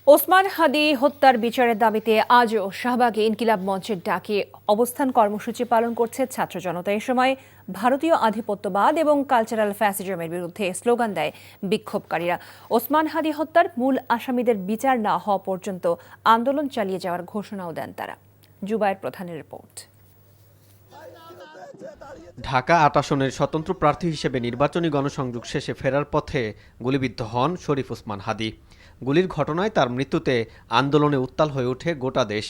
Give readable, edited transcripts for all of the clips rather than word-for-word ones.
ওসমান হাদি হত্যার বিচারের দাবিতে আজও শাহবাগে ইনকিলাব মঞ্চের ডাকে অবস্থান কর্মসূচি পালন করছে ছাত্র জনতা। এ সময় ভারতীয় আধিপত্যবাদ এবং কালচারাল ফ্যাসিজমের বিরুদ্ধে স্লোগান দেয় বিক্ষোভকারীরা। ওসমান হাদি হত্যার মূল আসামিদের বিচার না হওয়া পর্যন্ত আন্দোলন চালিয়ে যাওয়ার ঘোষণাও দেন তারা। জুবায়ের প্রধানের রিপোর্ট। ঢাকা ৮ আসনের স্বতন্ত্র প্রার্থী হিসেবে নির্বাচনী গণসংযোগ শেষে ফেরার পথে গুলিবিদ্ধ হন শরীফ ওসমান হাদি। গুলির ঘটনায় তার মৃত্যুতে আন্দোলনে উত্তাল হয়ে ওঠে গোটা দেশ।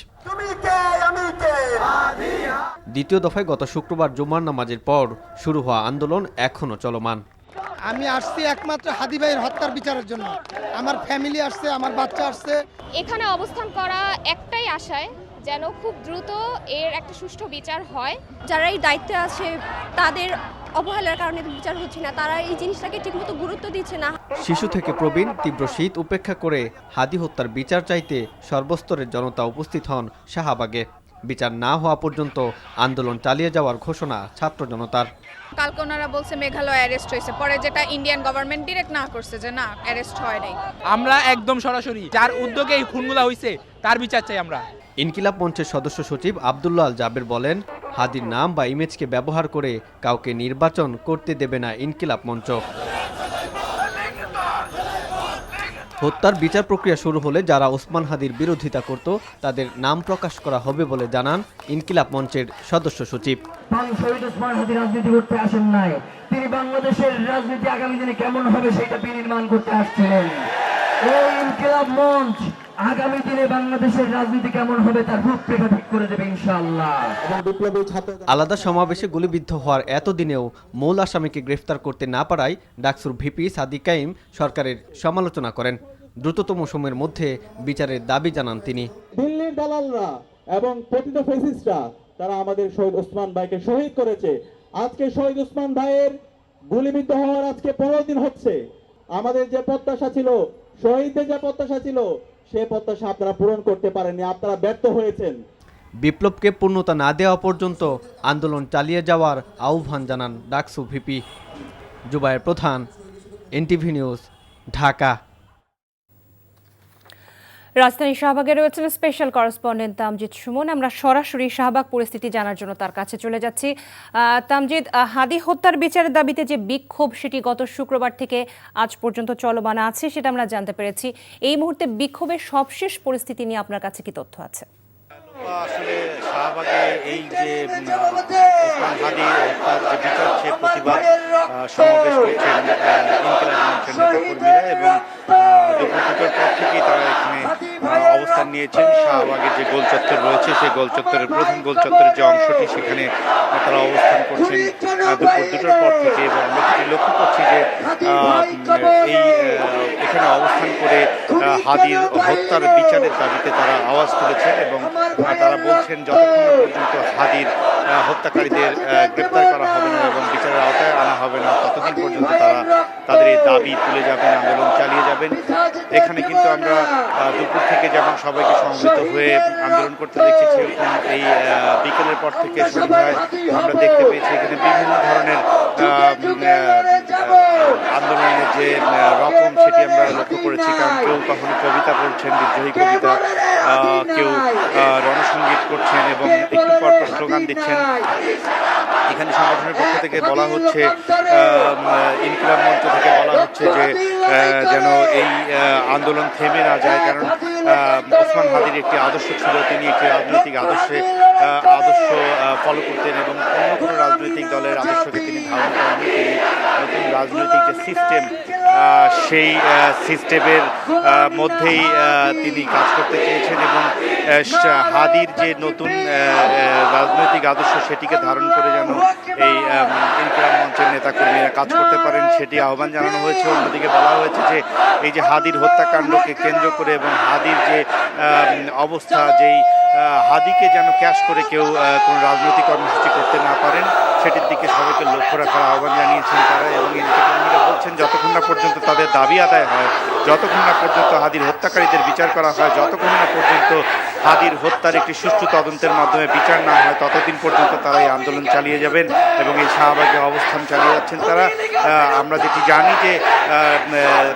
দ্বিতীয় দফায় গত শুক্রবার জুমার নামাজের পর শুরু হওয়া আন্দোলন এখনো চলমান। আমি আসছি একমাত্র হাদি ভাইয়ের হত্যার বিচারের জন্য। আমার ফ্যামিলি আসছে, আমার বাচ্চা আসছে। এখানে অবস্থান করা একটাই আশায় যেন খুব দ্রুত এর একটা সুষ্ঠু বিচার হয়। যারা এই দায়িত্বে আছে তাদের অবহেলার কারণে বিচার হচ্ছে না, তারা এই জিনিসটাকে ঠিকমতো গুরুত্ব দিচ্ছে না। শিশু থেকে প্রবীণ তীব্র শীত উপেক্ষা করে হাদি হত্যার বিচার চাইতে সর্বস্তরের জনতা উপস্থিত হন শাহবাগে। বিচার না হওয়া পর্যন্ত আন্দোলন চালিয়ে যাওয়ার ঘোষণা ছাত্র জনতার। কালকে ওনারা বলছে মেঘালয় অ্যারেস্ট হয়েছে, পরে যেটা ইন্ডিয়ান গভর্নমেন্ট ডিরেক্ট না করছে যে না অ্যারেস্ট হয় নাই। আমরা একদম সরাসরি যার উদ্যোগে এই খুনগুলা হয়েছে তার বিচার চাই আমরা। ইনকিলাব মঞ্চের সদস্য সচিব আব্দুল্লাহ আল জাবের বলেন, হাদির নাম বা ইমেজকে ব্যবহার করে কাউকে নির্বাচন করতে দেবে না ইনকিলাব মঞ্চ। হত্যার বিচার প্রক্রিয়া শুরু হলে যারা ওসমান হাদির বিরোধিতা করত তাদের নাম প্রকাশ করা হবে বলে জানান ইনকিলাব মঞ্চের সদস্য সচিব। শহীদ ওসমান হাদি রাজনীতি করতে আসেন নাই, তিনি বাংলাদেশের রাজনীতি আগামী দিনে কেমন হবে সেটা বিনির্মাণ করতে আসছিলেন। এই ইনকিলাব মঞ্চ আগামী দিনে বাংলাদেশের রাজনীতি কেমন হবে তার রূপরেখা ঠিক করে দেবে ইনশাআল্লাহ। আলাদা সমাবেশে গুলিবিদ্ধ হওয়ার এতদিনেও মূল আসামিকে গ্রেফতার করতে না পারায় ডাকসুর ভিপি সাদিক কাইম সরকারের সমালোচনা করেন। দ্রুততম সময়ের মধ্যে বিচারের দাবি জানান তিনি। দিল্লির দালালরা এবং পতিত ফ্যাসিস্টরা তারা আমাদের শহীদ ওসমান ভাইকে শহীদ করেছে। আজকে শহীদ ওসমান ভাইয়ের গুলিবিদ্ধ হওয়ার আজকে 15 দিন হচ্ছে। আমাদের যে প্রত্যাশা ছিল, শহীদদের যে প্রত্যাশা ছিল, সে প্রত্যাশা আপনারা পূরণ করতে পারেননি, আপনারা ব্যর্থ হয়েছেন। বিপ্লবকে পূর্ণতা না দেওয়া পর্যন্ত আন্দোলন চালিয়ে যাওয়ার আহ্বান জানান ডাকসু ভিপি। জুবায়ের প্রধান, এনটিভি নিউজ, ঢাকা। রাজধানী শাহবাগে রয়েছেন স্পেশাল করেসপন্ডেন্ট তামজিদ সুমন। আমরা সরাসরি শাহবাগ পরিস্থিতি জানার জন্য তার কাছে চলে যাচ্ছি। তামজিদ, হাদি হত্যার বিচারের দাবিতে যে বিক্ষোভ সেটি গত শুক্রবার থেকে আজ পর্যন্ত চলমান আছে সেটা আমরা জানতে পেরেছি। এই মুহূর্তে বিক্ষোভের সবশেষ পরিস্থিতি নিয়ে আপনার কাছে কি তথ্য আছে? আসলে শাহবাগে এই যে ওসমান হাদি হত্যার যে বিচার সে প্রতিবাদ সমাবেশ করছেন ইনকিলাব মঞ্চের নেতাকর্মীরা এবং দুপুর দুটোর পর থেকেই তারা এখানে অবস্থান নিয়েছেন। শাহবাগের যে গোল চত্বর রয়েছে সেই গোল চত্বরের প্রধান গোল চত্বরের যে অংশটি সেখানে তারা অবস্থান করছেন দুপুর দুটোর পর থেকে এবং আমরা যেটি লক্ষ্য করছি যে এই এখানে অবস্থান করে হাদির হত্যার বিচারের দাবিতে তারা আওয়াজ তুলেছেন এবং তারা বলছেন যতক্ষণ পর্যন্ত হাদির হত্যাকারীদের গ্রেপ্তার করা হবে না এবং বিচারের আওতায় আনা হবে না ততদিন পর্যন্ত তারা তাদের এই দাবি তুলে যাবেন, আন্দোলন চালিয়ে যাবেন। এখানে কিন্তু আমরা দুপুর থেকে যেমন সবাইকে সমবেত হয়ে আন্দোলন করতে দেখছি, সেরকম এই বিকেলের পর থেকে সন্ধ্যায় আমরা দেখতে পেয়েছি এখানে বিভিন্ন ধরনের আন্দোলনের যে রকম সেটি আমরা লক্ষ্য করেছি। কারণ কেউ কখনো কবিতা পড়ছেন, বিদ্রোহী কবিতা, কেউ রণসঙ্গীত করছেন এবং একটু পর পর স্লোগান দিচ্ছেন। এখানে সংগঠনের পক্ষ থেকে বলা হচ্ছে, ইনকিলাব মঞ্চ থেকে বলা হচ্ছে যে যেন এই আন্দোলন থেমে না যায়। কারণ ওসমান হাদির একটি আদর্শ ছিল, তিনি একটি রাজনৈতিক আদর্শ ফলো করতেন এবং অন্য কোনো রাজনৈতিক দলের আদর্শকে তিনি ধারণ করেননি। তিনি নতুন রাজনৈতিক যে সিস্টেম সেই সিস্টেমের মধ্যেই তিনি কাজ করতে চেয়েছেন এবং হাদির যে নতুন রাজনৈতিক আদর্শ সেটিকে ধারণ করে যেন এই ইনকিলাব মঞ্চের নেতাকর্মীরা কাজ করতে পারেন সেটি আহ্বান জানানো হয়েছে। অন্যদিকে বলা হয়েছে যে এই যে হাদির হত্যাকাণ্ডকে কেন্দ্র করে এবং হাদির যে অবস্থা, যেই হাদিকে যেন ক্যাশ করে কেউ কোনো রাজনৈতিক কর্মসূচি করতে না পারেন সেটির দিকে সবাইকে লক্ষ্য রাখার আহ্বান জানিয়েছেন তারা। এবং নেতাকর্মীরা বলছেন যতক্ষণ না পর্যন্ত তাদের দাবি আদায় হয়, যতক্ষণ না পর্যন্ত হাদির হত্যাকারীদের বিচার করা হয়, যতক্ষণ না পর্যন্ত হাদির হত্যার একটি সুষ্ঠু তদন্তের মাধ্যমে বিচার না হয়, ততদিন পর্যন্ত তারা এই আন্দোলন চালিয়ে যাবেন এবং এই শাহবাগে অবস্থান চালিয়ে যাচ্ছেন তারা। আমরা যেটি জানি যে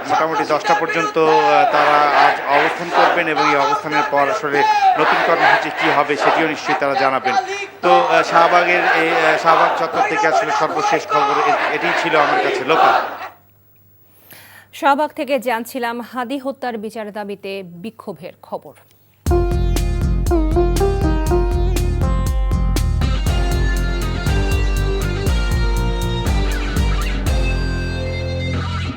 মোটামুটি 10টা পর্যন্ত তারা আজ অবস্থান করবেন জানাবেন এবং এই অবস্থানের পর আসলে নতুন কর্মসূচি কি হবে সেটিও নিশ্চয়ই তারা জানাবেন। তো শাহবাগের এই শাহবাগ চত্বর থেকে আসলে সর্বশেষ খবর এটি ছিল আমার কাছে। লোকা। শাহবাগ থেকে জানছিলাম হাদি হত্যার বিচার দাবিতে বিক্ষোভের খবর।